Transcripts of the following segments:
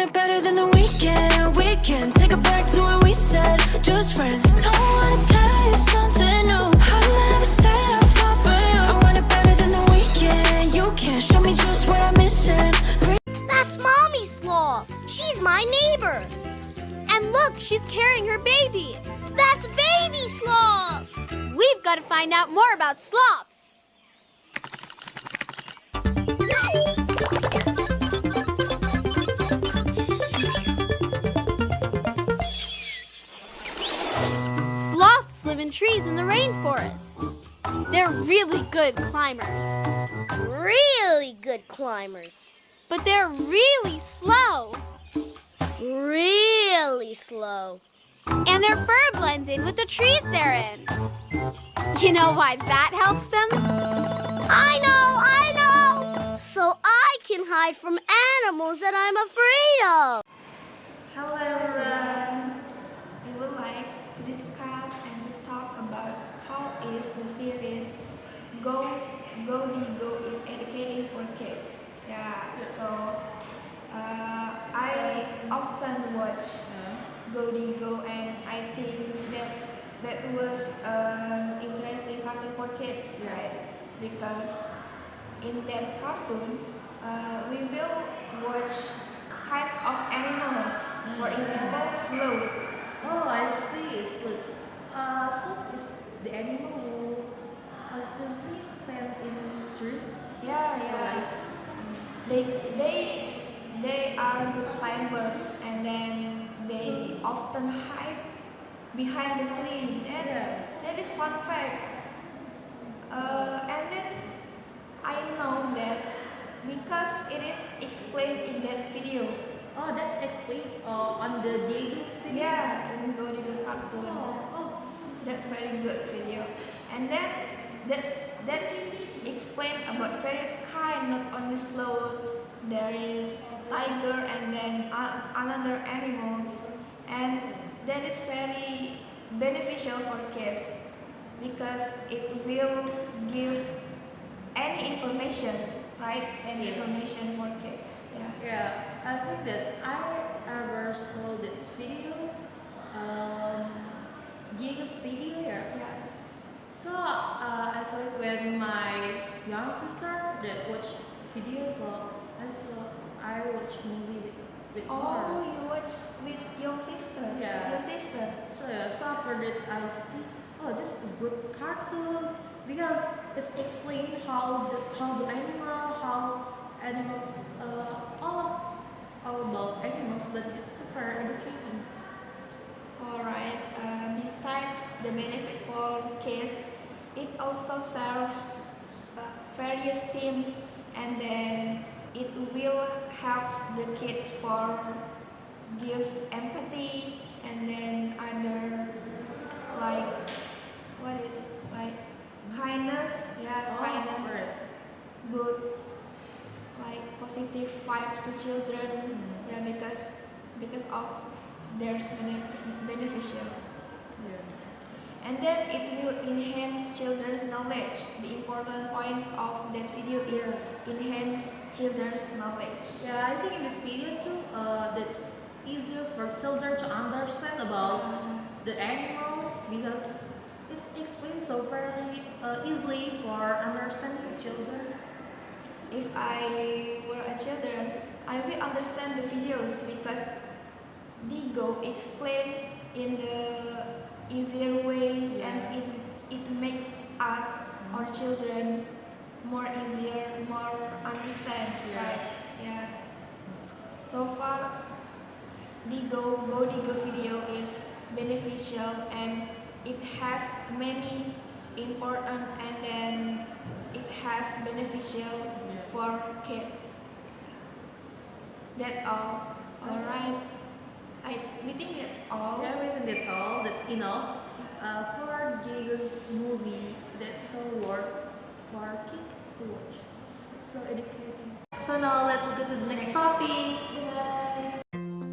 it better than the weekend. We can take it back to when we said just friends. Don't wanna tell you something new. I never said I'd fall for you. I want it better than the weekend. You can show me just what I'm missing. That's Mommy Sloth. She's my neighbor. And look, she's carrying her baby. That's Baby Sloth. We've got to find out more about sloths. Sloths live in trees in the rainforest. They're really good climbers. Really good climbers. But they're really slow. Really slow. And their fur blends in with the trees they're in. You know why that helps them? I know! So I can hide from animals that I'm afraid of. Hello everyone! We would like to discuss and to talk about how is the series Go!Di!Go! Is educating for kids. So I often watch Go!Di!Go! And I think that was an interesting cartoon for kids, right? Because in that cartoon, we will watch kinds of animals. For example, sloth. Oh, I see. Sloth is the animal who essentially stand in tree. Yeah. They are good climbers, and then they often hide behind the tree. And that is fun fact. And then I know that because it is explained in that video. Oh, that's explained on the daily video. Yeah, in Go!Di!Go! Cartoon. Oh. That's very good video. And then that's explained about various kind, not only sloth. There is tiger and then another animals, and that is very beneficial for kids because it will give any information, right? Any information for kids. Yeah, I think that I ever saw this video, Diego's video. Yes. So I saw it when my young sister that watched video. So I watched movie with her. Oh, you watch with your sister. Yeah. Your sister. So after that I see, oh, this is a good cartoon because it's explain how animals, all about animals, but it's super educating. Alright, besides the benefits for kids, it also serves various themes, and then it will help the kids for give empathy, and then other like kindness, kindness, Right. good, like positive vibes to children, because of their beneficial. And then it will enhance children's knowledge. The important points of that video is enhance children's knowledge. Yeah, I think in this video too, that's easier for children to understand about the animals because it's explained so very easily for understanding children. If I were a children, I will understand the videos because Di!Go! Explain in the easier way, and it makes us or children more easier, more understand, right? Yeah. So far, Go!Di!Go! Video is beneficial, and it has many important, and then it has beneficial for kids. That's all. Alright. We think that's all. Yeah, I think that's all. That's enough for Diego's movie. That's so worth for kids to watch. It's so educating. So now let's go to the next topic. Bye.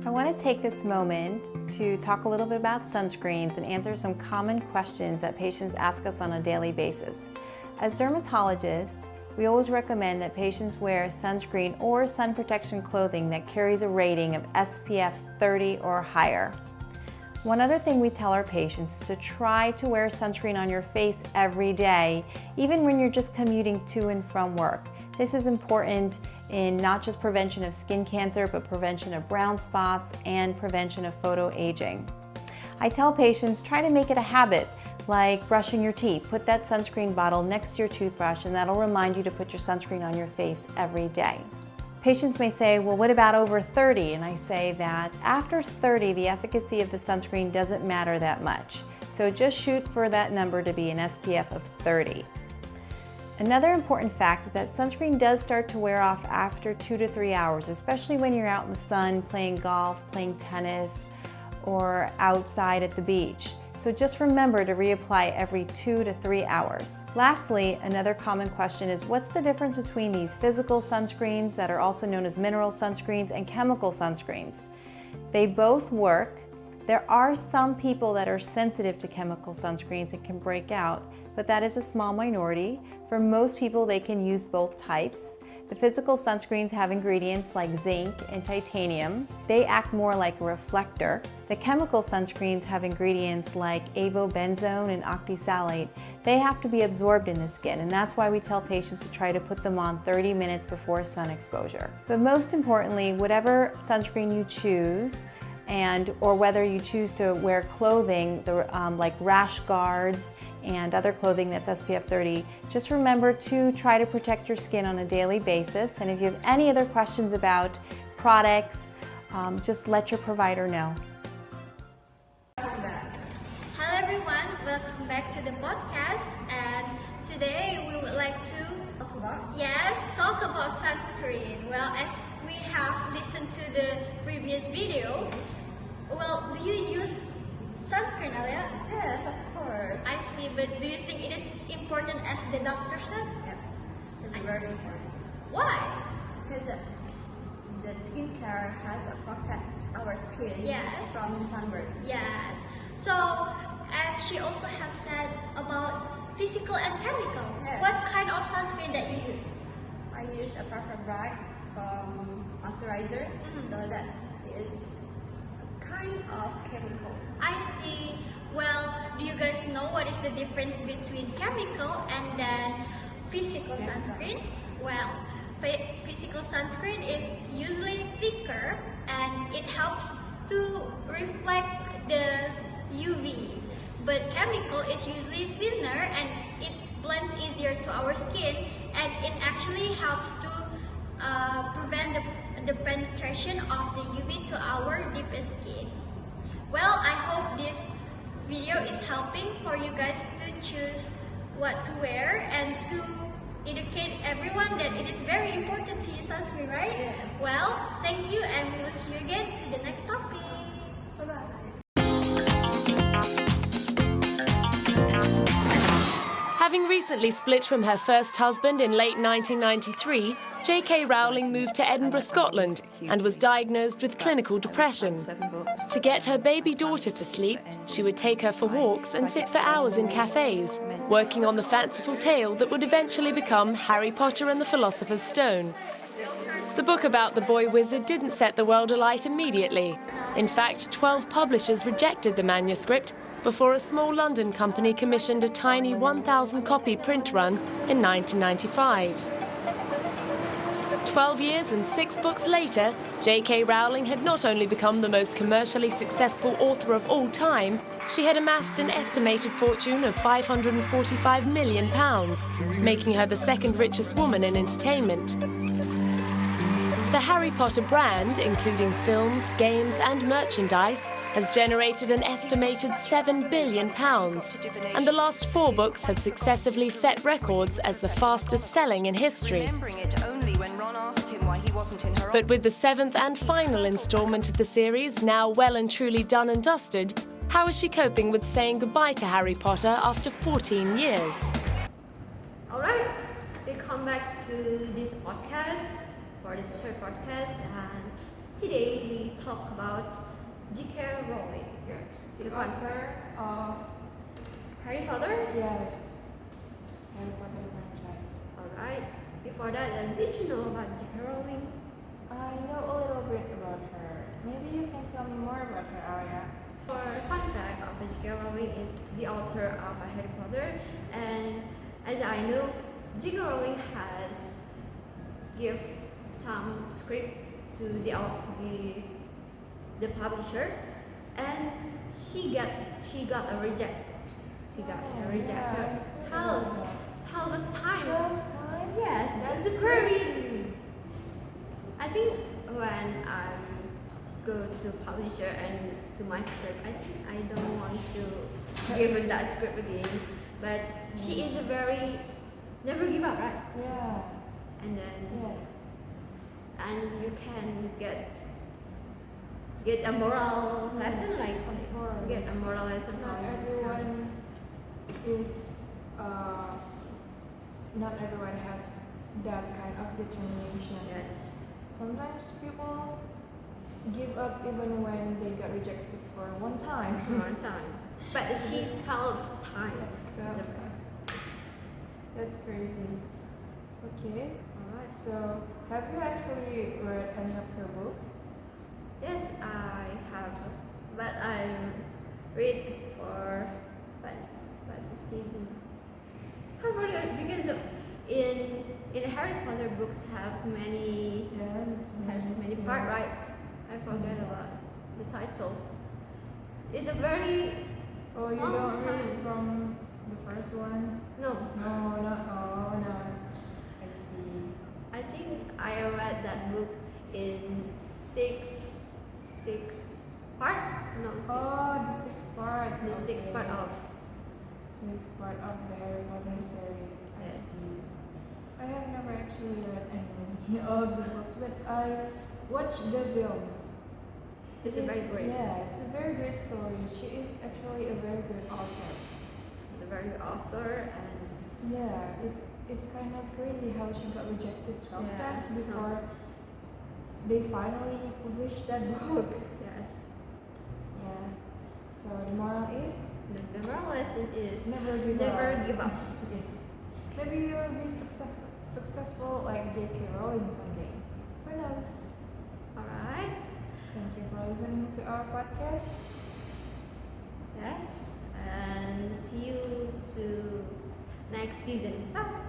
I want to take this moment to talk a little bit about sunscreens and answer some common questions that patients ask us on a daily basis. As dermatologists, we always recommend that patients wear sunscreen or sun protection clothing that carries a rating of SPF 30 or higher. One other thing we tell our patients is to try to wear sunscreen on your face every day, even when you're just commuting to and from work. This is important in not just prevention of skin cancer, but prevention of brown spots and prevention of photoaging. I tell patients, try to make it a habit, like brushing your teeth. Put that sunscreen bottle next to your toothbrush and that'll remind you to put your sunscreen on your face every day. Patients may say, well, what about over 30? And I say that after 30, the efficacy of the sunscreen doesn't matter that much. So just shoot for that number to be an SPF of 30. Another important fact is that sunscreen does start to wear off after 2 to 3 hours, especially when you're out in the sun playing golf, playing tennis, or outside at the beach. So just remember to reapply every 2 to 3 hours. Lastly, another common question is what's the difference between these physical sunscreens that are also known as mineral sunscreens and chemical sunscreens? They both work. There are some people that are sensitive to chemical sunscreens and can break out, but that is a small minority. For most people, they can use both types. The physical sunscreens have ingredients like zinc and titanium. They act more like a reflector. The chemical sunscreens have ingredients like avobenzone and octisalate. They have to be absorbed in the skin, and that's why we tell patients to try to put them on 30 minutes before sun exposure. But most importantly, whatever sunscreen you choose, or whether you choose to wear clothing like rash guards and other clothing that's SPF 30, just remember to try to protect your skin on a daily basis. And if you have any other questions about products, just let your provider know. Hello everyone, welcome back to the podcast, and today we would like to talk about sunscreen. Well, as we have listened to the previous video, well, do you use sunscreen, Alia? Yes, of course. I see, but do you think it is important as the doctor said? Yes, it's very important. Why? Because the skincare has to protect our skin Yes. from sunburn. Yes. So, as she also have said about physical and chemical, Yes. what kind of sunscreen that you use? I use a Perfect Bright from moisturizer, so that is a kind of chemical. I see. Well, do you guys know what is the difference between chemical and then physical Yes, sunscreen? yes. Well, physical sunscreen is usually thicker and it helps to reflect the UV. But chemical is usually thinner and it blends easier to our skin, and it actually helps to prevent the penetration of the UV to our deepest skin. Well, I hope this video is helping for you guys to choose what to wear and to educate everyone that it is very important to use sunscreen, right? Yes. Well, thank you, and we will see you again to the next topic. Bye-bye. Having recently split from her first husband in late 1993, J.K. Rowling moved to Edinburgh, Scotland, and was diagnosed with clinical depression. To get her baby daughter to sleep, she would take her for walks and sit for hours in cafes, working on the fanciful tale that would eventually become Harry Potter and the Philosopher's Stone. The book about the boy wizard didn't set the world alight immediately. In fact, 12 publishers rejected the manuscript before a small London company commissioned a tiny 1,000-copy print run in 1995. 12 years and 6 books later, J.K. Rowling had not only become the most commercially successful author of all time, she had amassed an estimated fortune of £545 million, making her the second richest woman in entertainment. The Harry Potter brand, including films, games and merchandise, has generated an estimated £7 billion, and the last 4 books have successively set records as the fastest selling in history. But with the 7th and final instalment of the series now well and truly done and dusted, how is she coping with saying goodbye to Harry Potter after 14 years? Alright, we come back to this podcast for the third podcast, and today we talk about J.K. Rowling. Yes, The the author of Harry Potter? yes, Harry Potter franchise. Alright. before that, did you know about J.K. Rowling? I know a little bit about her. Maybe you can tell me more about her, Arya. For fun fact of J.K. Rowling is the author of Harry Potter, and as I know, J.K. Rowling has give some script to the publisher, and she got a rejected. She got a rejected 12 times. 12 times? Yes, That's that's very. crazy. I think when I go to publisher and to my script, I think I don't want to give her that script again. But she is a very never give up, right? Yeah. And then Yes. and you can get a moral lesson, like Of course. get a moral lesson Not from everyone is. Not everyone has that kind of determination. Yes. Sometimes people give up even when they got rejected for one time. One time. But she's 12 times. Yes, 12 times. That's crazy. Okay. Alright. So, have you actually read any of her books? Yes, I have, but I read for but the season. I forgot because in Harry Potter books have many part, right? I forgot about the title. It's a very Oh, you long don't read time. from the first one? No. No, not. Oh, no. I see. I think I read that book in six part. No, Oh, the sixth part. the sixth part of. Sixth part of the Harry Potter series. I Yes. see. I have never actually read any of the books, but I watched the films. It's a very great. Yeah, it's a very great story. She is actually a very good author. It's a very good author, and Yeah, it's kind of crazy how she got rejected 12 Yeah, times so- before they finally published that book. yes. Yeah. So the moral is The moral lesson is never give never up. give up. Yes. Maybe we'll be successful like J.K. Rowling someday. Who knows? Alright. Thank you for listening to our podcast. Yes. And see you to next season. Bye.